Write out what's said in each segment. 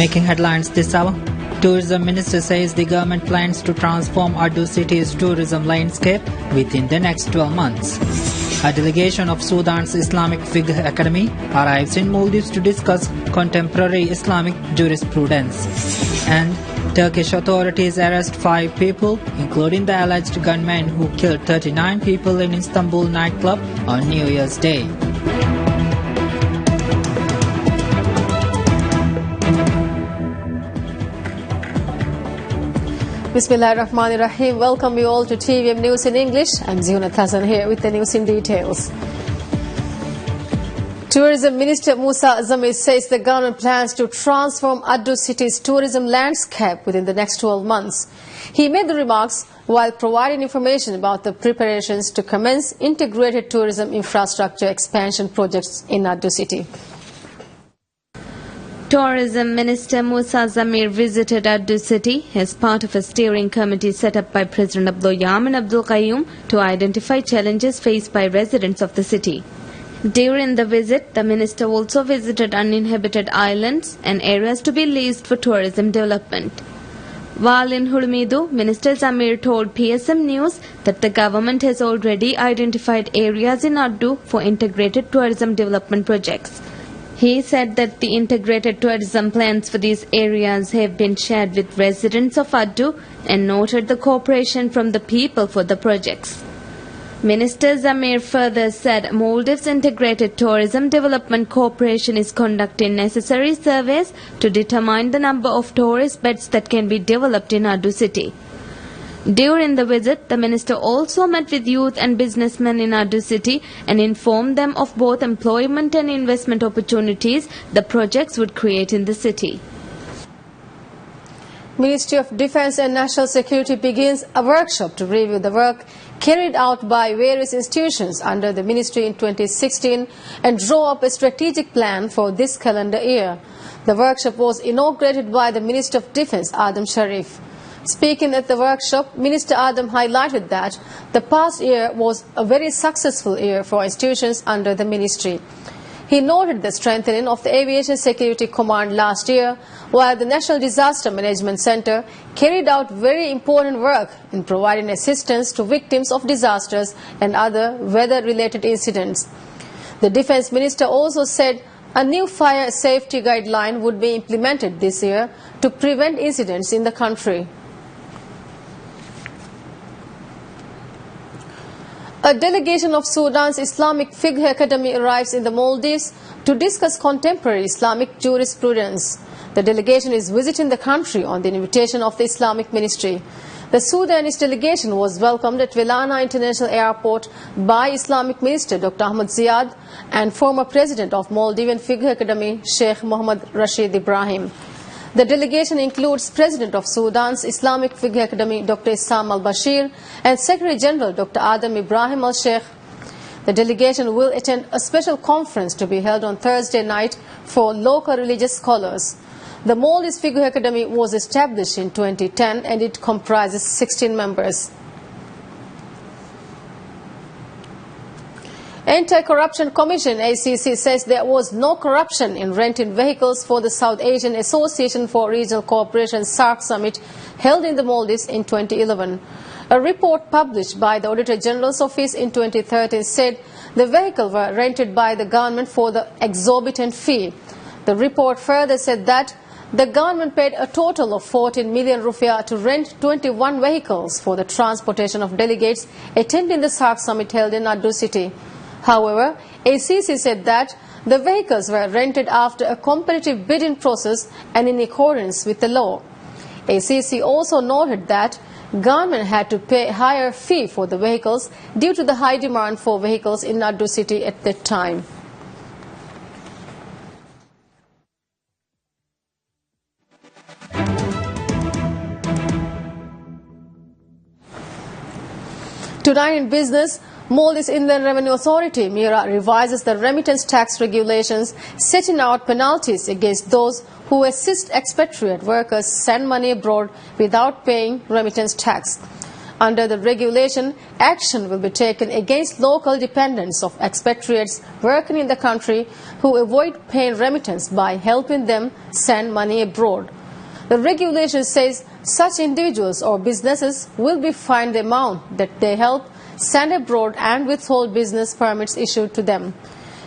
Making headlines this hour, Tourism Minister says the government plans to transform Addu city's tourism landscape within the next 12 months. A delegation of Sudan's Islamic Fiqh Academy arrives in Maldives to discuss contemporary Islamic jurisprudence. And Turkish authorities arrest 5 people, including the alleged gunman who killed 39 people in Istanbul nightclub on New Year's Day. Bismillahirrahmanirrahim. Welcome you all to TVM News in English. I'm Zionat Hassan here with the news in details. Tourism Minister Musa Zamir says the government plans to transform Addu city's tourism landscape within the next 12 months. He made the remarks while providing information about the preparations to commence integrated tourism infrastructure expansion projects in Addu city. Tourism Minister Musa Zamir visited Addu city as part of a steering committee set up by President Abdul Yamin Abdul Qayyum to identify challenges faced by residents of the city. During the visit, the minister also visited uninhabited islands and areas to be leased for tourism development. While in Hulmidu, Minister Zamir told PSM News that the government has already identified areas in Addu for integrated tourism development projects. He said that the integrated tourism plans for these areas have been shared with residents of Addu and noted the cooperation from the people for the projects. Minister Zamir further said Maldives Integrated Tourism Development Corporation is conducting necessary surveys to determine the number of tourist beds that can be developed in Addu city. During the visit, the minister also met with youth and businessmen in Addu city and informed them of both employment and investment opportunities the projects would create in the city. Ministry of Defence and National Security begins a workshop to review the work carried out by various institutions under the ministry in 2016 and draw up a strategic plan for this calendar year. The workshop was inaugurated by the Minister of Defence, Adam Sharif. Speaking at the workshop, Minister Adam highlighted that the past year was a very successful year for institutions under the ministry. He noted the strengthening of the Aviation Security Command last year, while the National Disaster Management Center carried out very important work in providing assistance to victims of disasters and other weather-related incidents. The Defence Minister also said a new fire safety guideline would be implemented this year to prevent incidents in the country. A delegation of Sudan's Islamic Fiqh Academy arrives in the Maldives to discuss contemporary Islamic jurisprudence. The delegation is visiting the country on the invitation of the Islamic Ministry. The Sudanese delegation was welcomed at Velana International Airport by Islamic Minister Dr. Ahmad Ziad and former President of Maldivian Fiqh Academy Sheikh Mohammed Rashid Ibrahim. The delegation includes President of Sudan's Islamic Fiqh Academy Dr. Issam al-Bashir and Secretary General Dr. Adam Ibrahim al-Sheikh. The delegation will attend a special conference to be held on Thursday night for local religious scholars. The Maldives Fiqh Academy was established in 2010 and it comprises 16 members. AntiCorruption Commission ACC says there was no corruption in renting vehicles for the South Asian Association for Regional Cooperation SAARC Summit held in the Maldives in 2011. A report published by the Auditor General's Office in 2013 said the vehicles were rented by the government for the exorbitant fee. The report further said that the government paid a total of 14 million rupiah to rent 21 vehicles for the transportation of delegates attending the SAARC Summit held in Addu city. However, ACC said that the vehicles were rented after a competitive bidding process and in accordance with the law. ACC also noted that government had to pay a higher fee for the vehicles due to the high demand for vehicles in Addu city at that time. Tonight in business, Maldives Inland Revenue Authority (MIRA) revises the remittance tax regulations, setting out penalties against those who assist expatriate workers send money abroad without paying remittance tax. Under the regulation, action will be taken against local dependents of expatriates working in the country who avoid paying remittance by helping them send money abroad. The regulation says such individuals or businesses will be fined the amount that they help send abroad and withhold business permits issued to them.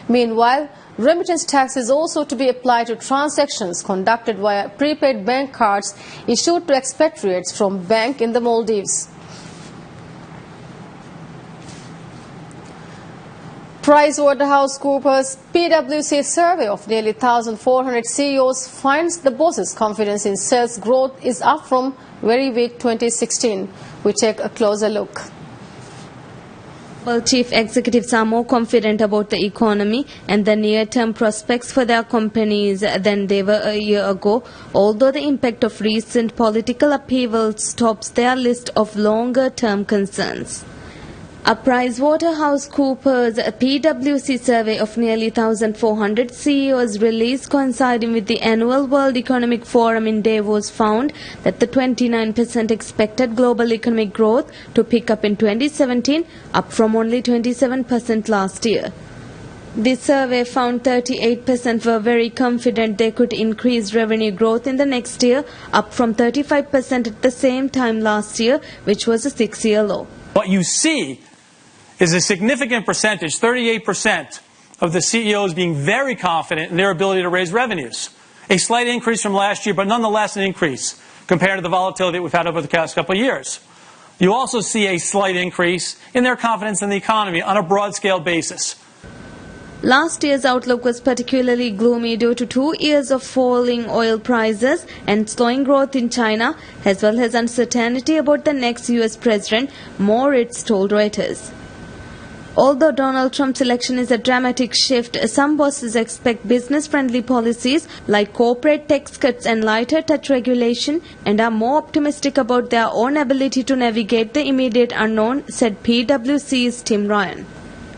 Meanwhile, remittance tax is also to be applied to transactions conducted via prepaid bank cards issued to expatriates from bank in the Maldives. PricewaterhouseCoopers PwC survey of nearly 1,400 CEOs finds the boss's confidence in sales growth is up from very weak 2016. We take a closer look. Well, chief executives are more confident about the economy and the near-term prospects for their companies than they were a year ago, although the impact of recent political upheavals tops their list of longer-term concerns. A PricewaterhouseCoopers PwC survey of nearly 1,400 CEOs released coinciding with the annual World Economic Forum in Davos found that the 29% expected global economic growth to pick up in 2017, up from only 27% last year. The survey found 38% were very confident they could increase revenue growth in the next year, up from 35% at the same time last year, which was a 6-year low. What you see is a significant percentage, 38%, of the CEOs being very confident in their ability to raise revenues. A slight increase from last year, but nonetheless an increase compared to the volatility that we've had over the past couple of years. You also see a slight increase in their confidence in the economy on a broad-scale basis. Last year's outlook was particularly gloomy due to 2 years of falling oil prices and slowing growth in China, as well as uncertainty about the next US president, Moritz told Reuters. Although Donald Trump's election is a dramatic shift, some bosses expect business-friendly policies like corporate tax cuts and lighter touch regulation and are more optimistic about their own ability to navigate the immediate unknown, said PwC's Tim Ryan.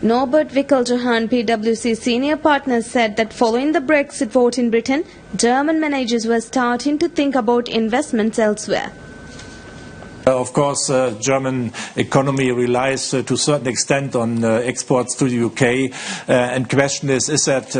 Norbert Wickeljohann, PwC senior partner, said that following the Brexit vote in Britain, German managers were starting to think about investments elsewhere. Of course, German economy relies to a certain extent on exports to the UK, and question is that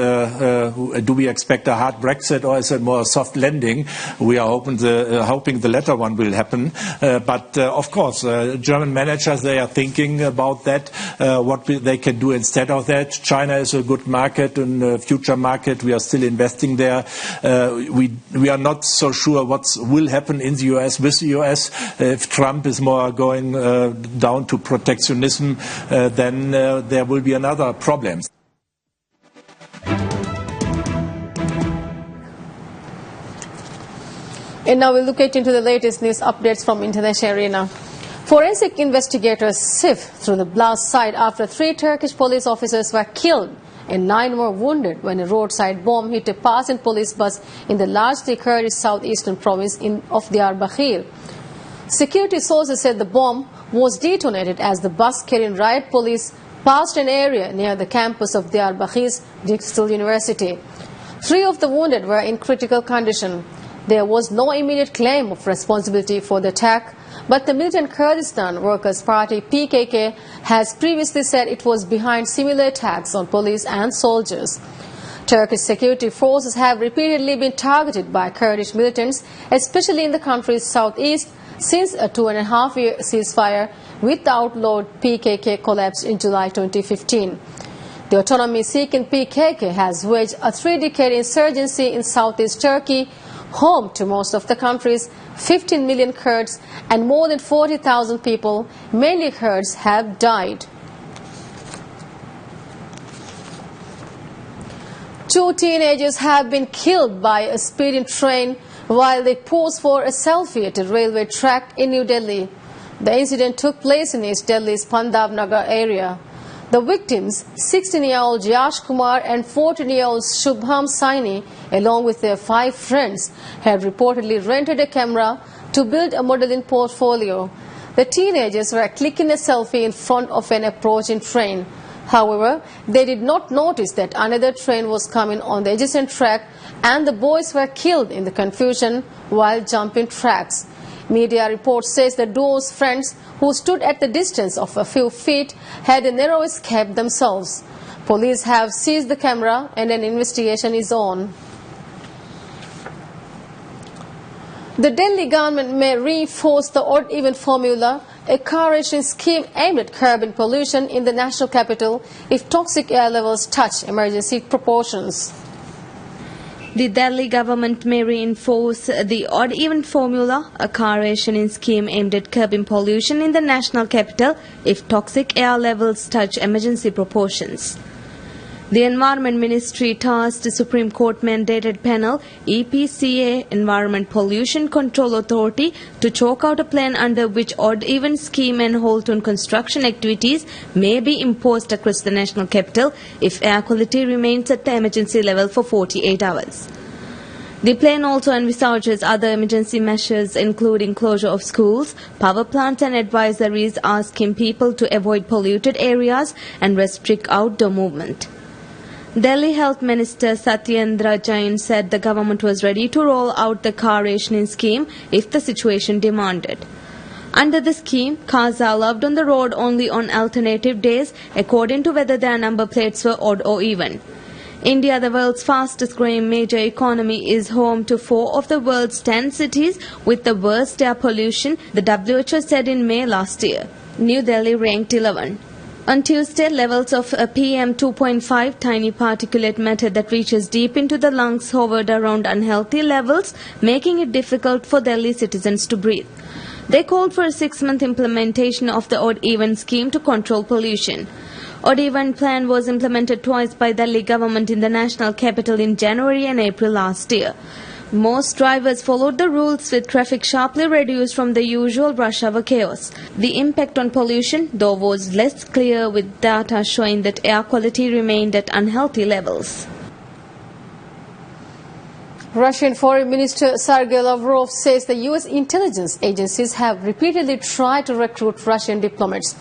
do we expect a hard Brexit or is it more soft landing? We are hoping the latter one will happen, but of course, German managers, they are thinking about that, what they can do instead of that. China is a good market and a future market. We are still investing there. We are not so sure what will happen in the US with the US. If Trump is more going down to protectionism, then there will be another problem. And now we'll look into the latest news updates from international arena. Forensic investigators sift through the blast site after 3 Turkish police officers were killed and 9 were wounded when a roadside bomb hit a passing police bus in the largely Kurdish southeastern province of Diyarbakir. Security sources said the bomb was detonated as the bus carrying riot police passed an area near the campus of Diyarbakir's Digital University. 3 of the wounded were in critical condition. There was no immediate claim of responsibility for the attack, but the militant Kurdistan Workers' Party PKK has previously said it was behind similar attacks on police and soldiers. Turkish security forces have repeatedly been targeted by Kurdish militants, especially in the country's southeast, since a 2.5-year ceasefire with the outlawed PKK collapsed in July 2015. The autonomy-seeking PKK has waged a 3-decade insurgency in southeast Turkey, home to most of the country's 15 million Kurds, and more than 40,000 people, mainly Kurds, have died. 2 teenagers have been killed by a speeding train while they posed for a selfie at a railway track in New Delhi. The incident took place in East Delhi's Pandav Nagar area. The victims, 16-year-old Yash Kumar and 14-year-old Shubham Saini, along with their 5 friends, had reportedly rented a camera to build a modeling portfolio. The teenagers were clicking a selfie in front of an approaching train. However, they did not notice that another train was coming on the adjacent track, and the boys were killed in the confusion while jumping tracks. Media reports says the duo's friends, who stood at the distance of a few feet, had a narrow escape themselves. Police have seized the camera and an investigation is on. The Delhi government may reinforce the odd-even formula, a car rationing scheme aimed at curbing pollution in the national capital, if toxic air levels touch emergency proportions. The Delhi government may reinforce the odd-even formula, a car rationing scheme aimed at curbing pollution in the national capital, if toxic air levels touch emergency proportions. The Environment Ministry tasked the Supreme Court mandated panel, EPCA, Environment Pollution Control Authority, to chalk out a plan under which odd-even scheme and halt on construction activities may be imposed across the national capital if air quality remains at the emergency level for 48 hours. The plan also envisages other emergency measures including closure of schools, power plants and advisories asking people to avoid polluted areas and restrict outdoor movement. Delhi Health Minister Satyendra Jain said the government was ready to roll out the car rationing scheme if the situation demanded. Under the scheme, cars are allowed on the road only on alternative days according to whether their number plates were odd or even. India, the world's fastest growing major economy, is home to 4 of the world's 10 cities with the worst air pollution, the WHO said in May last year. New Delhi ranked 11. On Tuesday, levels of PM 2.5, tiny particulate matter that reaches deep into the lungs, hovered around unhealthy levels, making it difficult for Delhi citizens to breathe. They called for a 6-month implementation of the odd-even scheme to control pollution. Odd-even plan was implemented twice by Delhi government in the national capital in January and April last year. Most drivers followed the rules, with traffic sharply reduced from the usual rush hour chaos. The impact on pollution, though, was less clear, with data showing that air quality remained at unhealthy levels. Russian Foreign Minister Sergei Lavrov says the U.S. intelligence agencies have repeatedly tried to recruit Russian diplomats.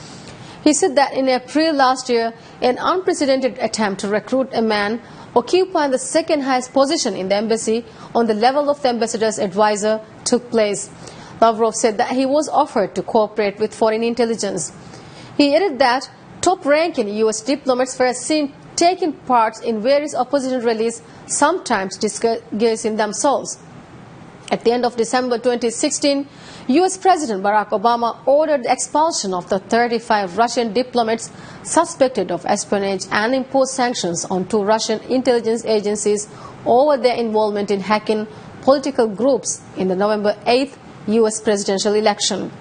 He said that in April last year, an unprecedented attempt to recruit a man occupying the second highest position in the embassy on the level of the ambassador's advisor took place. Lavrov said that he was offered to cooperate with foreign intelligence. He added that top-ranking U.S. diplomats were seen taking part in various opposition rallies, sometimes disguising themselves. At the end of December 2016, U.S. President Barack Obama ordered the expulsion of the 35 Russian diplomats suspected of espionage and imposed sanctions on 2 Russian intelligence agencies over their involvement in hacking political groups in the November 8th U.S. presidential election.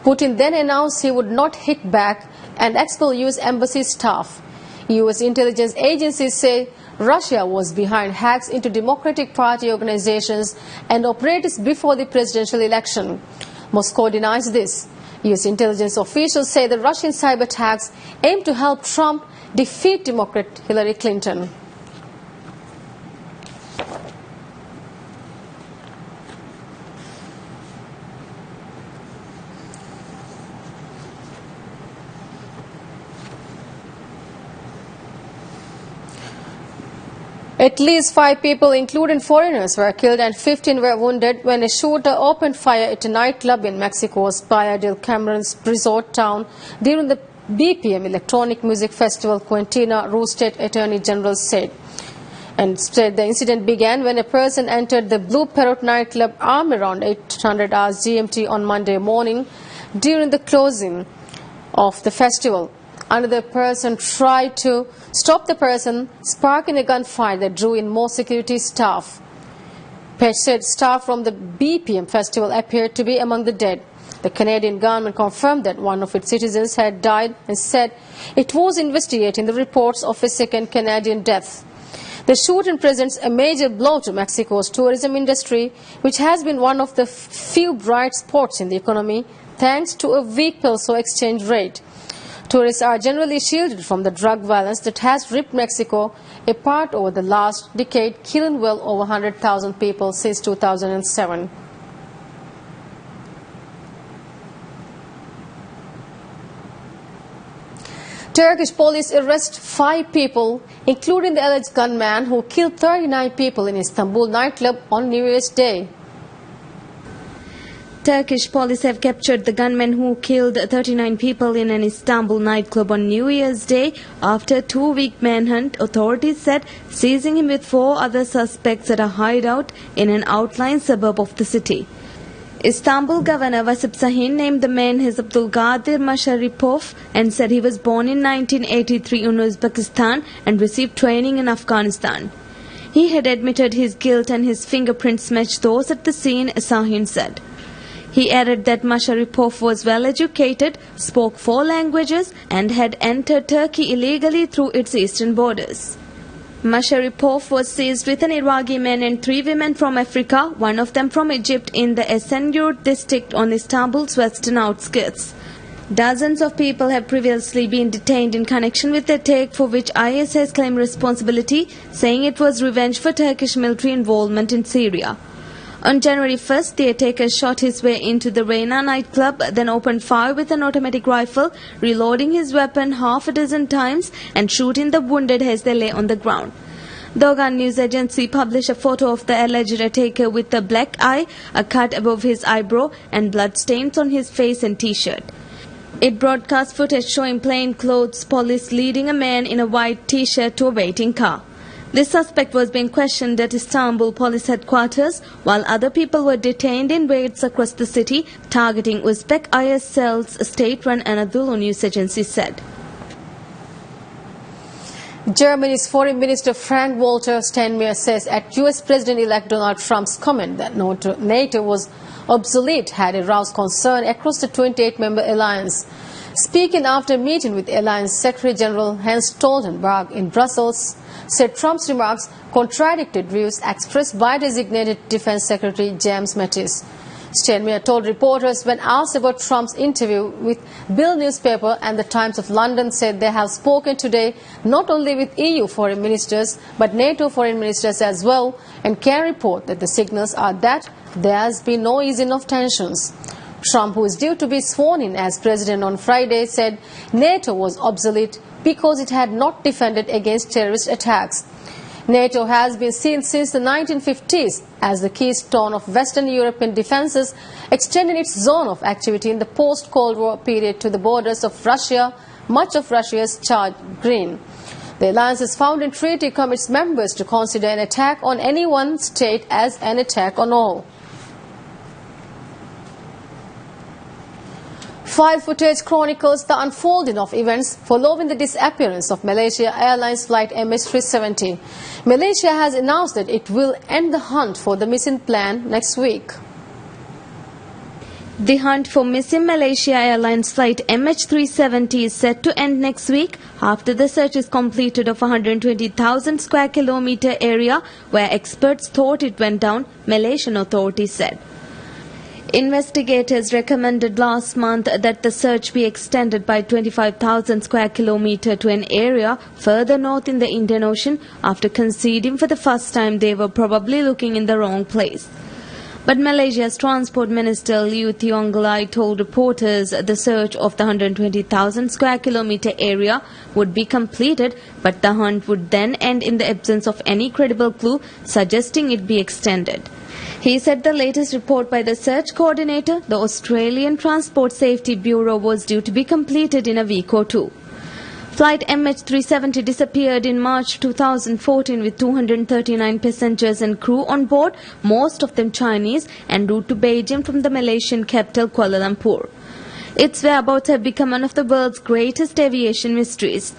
Putin then announced he would not hit back and expel U.S. embassy staff. U.S. intelligence agencies say Russia was behind hacks into Democratic Party organizations and operatives before the presidential election. Moscow denies this. U.S. intelligence officials say the Russian cyber attacks aim to help Trump defeat Democrat Hillary Clinton. At least 5 people, including foreigners, were killed and 15 were wounded when a shooter opened fire at a nightclub in Mexico's Playa del Cameron's resort town during the BPM Electronic Music Festival, Quintina Roo State Attorney General said. And said the incident began when a person entered the Blue Parrot nightclub armed around 800 hours GMT on Monday morning during the closing of the festival. Another person tried to stop the person, sparking a gunfight that drew in more security staff. Page said staff from the BPM festival appeared to be among the dead. The Canadian government confirmed that one of its citizens had died and said it was investigating the reports of a second Canadian death. The shooting presents a major blow to Mexico's tourism industry, which has been one of the few bright spots in the economy thanks to a weak peso exchange rate. Tourists are generally shielded from the drug violence that has ripped Mexico apart over the last decade, killing well over 100,000 people since 2007. Turkish police arrest 5 people, including the alleged gunman who killed 39 people in Istanbul nightclub on New Year's Day. Turkish police have captured the gunman who killed 39 people in an Istanbul nightclub on New Year's Day after a 2-week manhunt, authorities said, seizing him with 4 other suspects at a hideout in an outlying suburb of the city. Istanbul Governor Vasip Sahin named the man as Abdulgadir Masharipov and said he was born in 1983 in Uzbekistan and received training in Afghanistan. He had admitted his guilt and his fingerprints matched those at the scene, Sahin said. He added that Masharipov was well educated, spoke 4 languages and had entered Turkey illegally through its eastern borders. Masharipov was seized with an Iraqi man and 3 women from Africa, one of them from Egypt, in the Esenyurt district on Istanbul's western outskirts. Dozens of people have previously been detained in connection with the attack, for which IS has claimed responsibility, saying it was revenge for Turkish military involvement in Syria. On January 1st, the attacker shot his way into the Reyna nightclub, then opened fire with an automatic rifle, reloading his weapon half a dozen times and shooting the wounded as they lay on the ground. The Dogan news agency published a photo of the alleged attacker with a black eye, a cut above his eyebrow and bloodstains on his face and t-shirt. It broadcast footage showing plainclothes police leading a man in a white t-shirt to a waiting car. This suspect was being questioned at Istanbul police headquarters, while other people were detained in raids across the city, targeting Uzbek IS cells, state-run Anadolu news agency said. Germany's Foreign Minister Frank-Walter Steinmeier says at US President-elect Donald Trump's comment that NATO was obsolete had aroused concern across the 28-member alliance. Speaking after a meeting with Alliance Secretary General Jens Stoltenberg in Brussels, said Trump's remarks contradicted views expressed by designated Defense Secretary James Mattis. Steinmeier told reporters when asked about Trump's interview with Bill newspaper and the Times of London said they have spoken today not only with EU foreign ministers but NATO foreign ministers as well, and can report that the signals are that there has been no easing of tensions. Trump, who is due to be sworn in as president on Friday, said NATO was obsolete because it had not defended against terrorist attacks. NATO has been seen since the 1950s as the keystone of Western European defences, extending its zone of activity in the post-Cold War period to the borders of Russia, much of Russia's charged green. The alliance's founding treaty commits members to consider an attack on any one state as an attack on all. File footage chronicles the unfolding of events following the disappearance of Malaysia Airlines flight MH370. Malaysia has announced that it will end the hunt for the missing plane next week. The hunt for missing Malaysia Airlines flight MH370 is set to end next week after the search is completed of 120,000 square kilometre area where experts thought it went down, Malaysian authorities said. Investigators recommended last month that the search be extended by 25,000 square kilometre to an area further north in the Indian Ocean after conceding for the first time they were probably looking in the wrong place. But Malaysia's Transport Minister Liew Tiong Lai told reporters the search of the 120,000 square kilometre area would be completed, but the hunt would then end in the absence of any credible clue suggesting it be extended. He said the latest report by the search coordinator, the Australian Transport Safety Bureau, was due to be completed in a week or two. Flight MH370 disappeared in March 2014 with 239 passengers and crew on board, most of them Chinese, en route to Beijing from the Malaysian capital Kuala Lumpur. Its whereabouts have become one of the world's greatest aviation mysteries.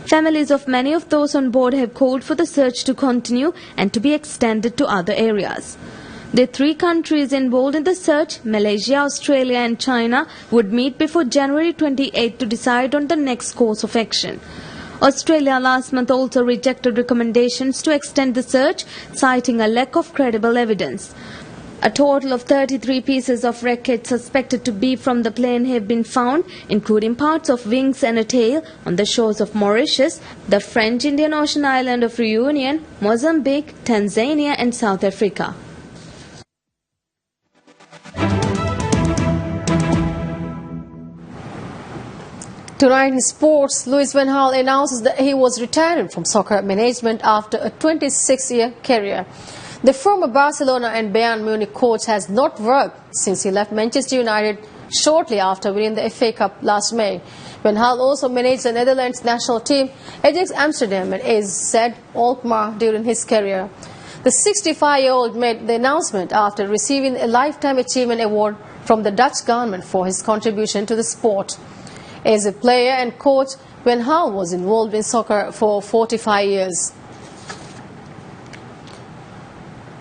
Families of many of those on board have called for the search to continue and to be extended to other areas. The 3 countries involved in the search, Malaysia, Australia and China, would meet before January 28 to decide on the next course of action. Australia last month also rejected recommendations to extend the search, citing a lack of credible evidence. A total of 33 pieces of wreckage suspected to be from the plane have been found, including parts of wings and a tail, on the shores of Mauritius, the French Indian Ocean island of Reunion, Mozambique, Tanzania and South Africa. Tonight in sports, Louis van Gaal announces that he was retiring from soccer management after a 26-year career. The former Barcelona and Bayern Munich coach has not worked since he left Manchester United shortly after winning the FA Cup last May. Van Gaal also managed the Netherlands national team, Ajax Amsterdam and AZ Alkmaar during his career. The 65-year-old made the announcement after receiving a Lifetime Achievement Award from the Dutch government for his contribution to the sport. As a player and coach, Van Gaal was involved in soccer for 45 years.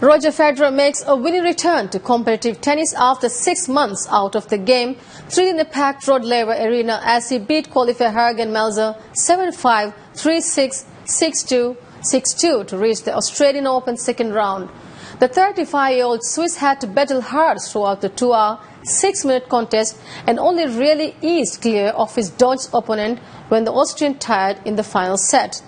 Roger Federer makes a winning return to competitive tennis after 6 months out of the game, thrilling the packed Rod Laver Arena as he beat qualifier Jürgen Melzer 7-5, 3-6, 6-2, 6-2 to reach the Australian Open second round. The 35-year-old Swiss had to battle hard throughout the 2-hour, 6-minute contest and only really eased clear of his dodged opponent when the Austrian tied in the final set.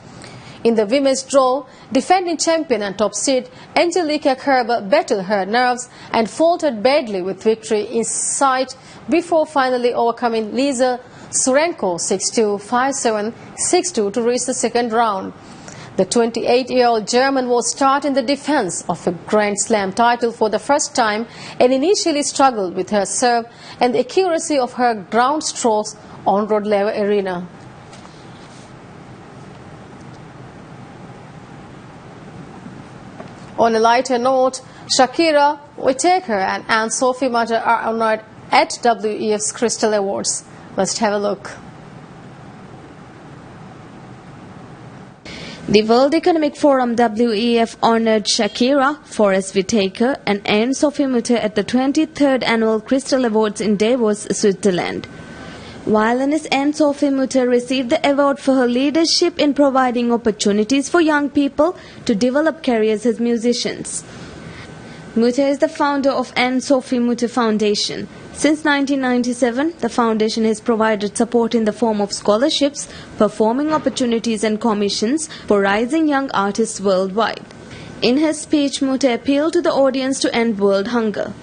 In the women's draw, defending champion and top seed Angelika Kerber battled her nerves and faltered badly with victory in sight before finally overcoming Lisa Surenko 6-2, 5-7, 6-2 to reach the second round. The 28-year-old German was starting the defense of a Grand Slam title for the first time and initially struggled with her serve and the accuracy of her ground strokes on Rod Laver Arena. On a lighter note, Shakira, Whittaker and Anne-Sophie Mutter are honored at WEF's Cristal Awards. Let's have a look. The World Economic Forum WEF honored Shakira, Forrest Whitaker and Anne-Sophie Mutter at the 23rd Annual Cristal Awards in Davos, Switzerland. Violinist Anne-Sophie Mutter received the award for her leadership in providing opportunities for young people to develop careers as musicians. Mutter is the founder of Anne-Sophie Mutter Foundation. Since 1997, the foundation has provided support in the form of scholarships, performing opportunities and commissions for rising young artists worldwide. In her speech, Mutter appealed to the audience to end world hunger.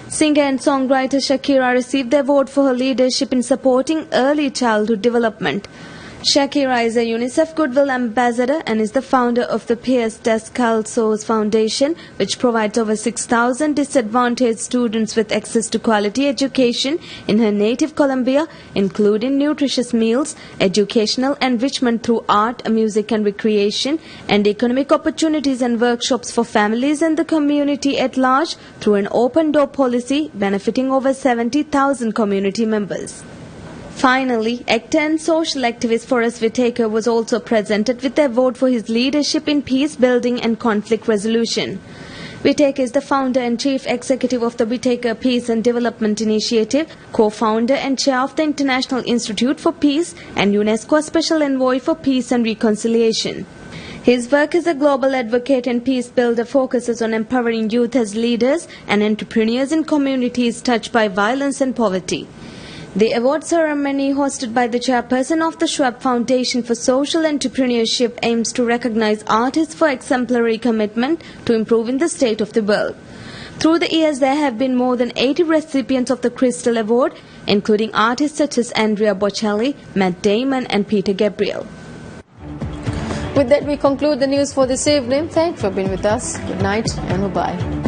Singer and songwriter Shakira received the award for her leadership in supporting early childhood development. Shakira is a UNICEF Goodwill Ambassador and is the founder of the Pies Descalzos Foundation, which provides over 6,000 disadvantaged students with access to quality education in her native Colombia, including nutritious meals, educational enrichment through art, music and recreation, and economic opportunities and workshops for families and the community at large through an open-door policy benefiting over 70,000 community members. Finally, actor and social activist Forrest Whitaker was also presented with the award for his leadership in peace building and conflict resolution. Whitaker is the founder and chief executive of the Whitaker Peace and Development Initiative, co-founder and chair of the International Institute for Peace and UNESCO Special Envoy for Peace and Reconciliation. His work as a global advocate and peace builder focuses on empowering youth as leaders and entrepreneurs in communities touched by violence and poverty. The award ceremony, hosted by the chairperson of the Schwab Foundation for Social Entrepreneurship, aims to recognize artists for exemplary commitment to improving the state of the world. Through the years, there have been more than 80 recipients of the Cristal Award, including artists such as Andrea Bocelli, Matt Damon and Peter Gabriel. With that, we conclude the news for this evening. Thanks for being with us. Good night and bye-bye.